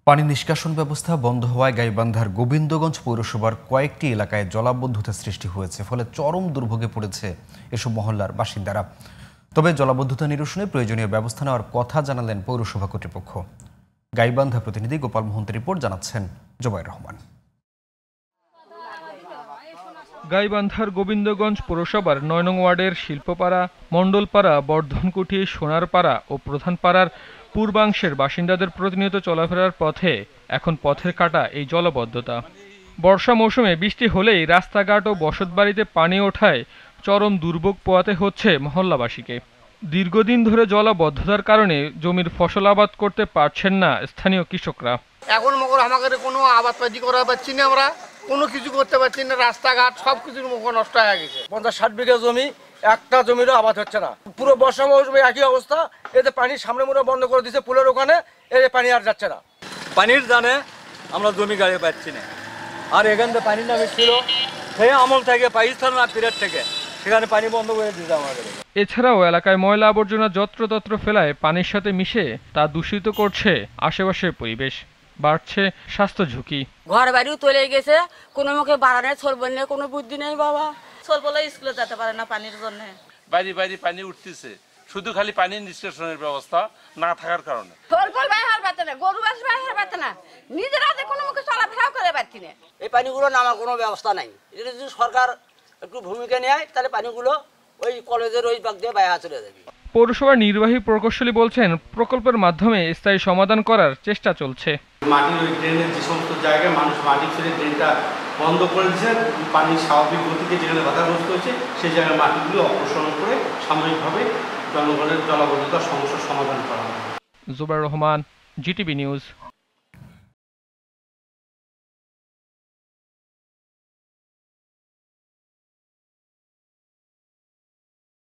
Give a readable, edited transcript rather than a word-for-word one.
পানি নিষ্কাশন ব্যবস্থা বন্ধ হওয়ায় গাইবান্ধার গোবিন্দগঞ্জ পৌরসভার কয়েকটি এলাকায় জলাবদ্ধতা সৃষ্টি হয়েছে, ফলে চরম দুর্ভোগে পড়েছে এসব মহল্লার বাসিন্দারা। তবে জলাবদ্ধতা নিরসনে প্রয়োজনীয় ব্যবস্থা নেওয়ার কথা জানালেন পৌরসভা কর্তৃপক্ষ। গাইবান্ধা প্রতিনিধি গোপাল মোহন্তের রিপোর্ট, জানাচ্ছেন জুবাইর রহমান। গাইবান্ধার গোবিন্দগঞ্জ পৌরসভার ৯ নং ওয়ার্ডের শিল্পপাড়া, মণ্ডলপাড়া, বর্ধনকুঠি, সোনারপাড়া ও প্রধানপাড়ার পূর্বাংশের বাসিন্দাদের প্রতিনিয়ত চলাফেরার পথে এখন পথের কাটা এই জলাবদ্ধতা। বর্ষা মৌসুমে বৃষ্টি হলেই রাস্তাঘাট ও বসতবাড়িতে পানি ওঠায় চরম দুর্ভোগ পোহাতে হচ্ছে মহল্লাবাসীকে। দীর্ঘদিন ধরে জলাবদ্ধতার কারণে জমির ফসল আবাদ করতে পারছেন না স্থানীয় কৃষকরা। এখন মকর আমাদের কোনো আবাদপাতি করা পাচ্ছি না, আমরা কোনো কিছু করতে পারছি না, রাস্তাঘাট সব কিছুর মুখ নষ্ট হয়ে গেছে। 50-60 বিঘা জমি, একটা জমিরও আবাদ হচ্ছে না। পুরো বর্ষা মৌসুমে একই অবস্থা, এতে পানি সামনে মুড়ে বন্ধ করে দিয়েছে পুলের ওখানে, এতে পানি আর যাচ্ছে না। পানির জানে আমরা জমি গাড়ি পাচ্ছি না। আর এখান থেকে পানি নামে ছিল সেই আমল থেকে, পাকিস্তান না পিরিয়ড থেকে, সেখানে পানি বন্ধ করে দিতে আমাদের। এছাড়াও এলাকায় ময়লা আবর্জনা যত্রতত্র ফেলায় পানির সাথে মিশে তা দূষিত করছে আশেপাশের পরিবেশ, বাড়ছে স্বাস্থ্য ঝুঁকি। ঘর বাড়িও তলে গেছে, কোনো মুখে বাড়ানো চলবে না, কোনো বুদ্ধি নেই বাবা। ছোটবেলা স্কুলে যেতে পারে না পানির জন্য, বাইরে বাইরে পানি উঠতেছে, শুধু খালি পানি নিষ্কাশনের ব্যবস্থা না থাকার কারণে। গরু বাস বাইরে পারতে না, নিজেরা কোনো মুখে চলাফেরাও করে পারছি না। এই পানিগুলো নামার কোনো ব্যবস্থা নাই। এটা যদি সরকার একটু ভূমিকা নেয় তাহলে পানিগুলো ওই কলেজের ওই পাক দিয়ে বাইরে চলে যাবে। পৌরসভার নির্বাহী প্রকৌশলী বলছেন, প্রকল্পের মাধ্যমে স্থায়ী সমাধান করার চেষ্টা চলছে। মাটির ওই ড্রেনের যে সমস্ত জায়গায় মানুষ মাটি ছেড়ে ড্রেনটা বন্ধ করে দিচ্ছে, পানির স্বাভাবিক গতিতে যেখানে বাধাগ্রস্ত হয়েছে সেই জায়গায় মাটিগুলো অপসারণ করে সাময়িকভাবে জনগণের জলাবদ্ধতার সমস্যার সমাধান করা হবে। জুবাইর রহমান, জিটিভি নিউজ।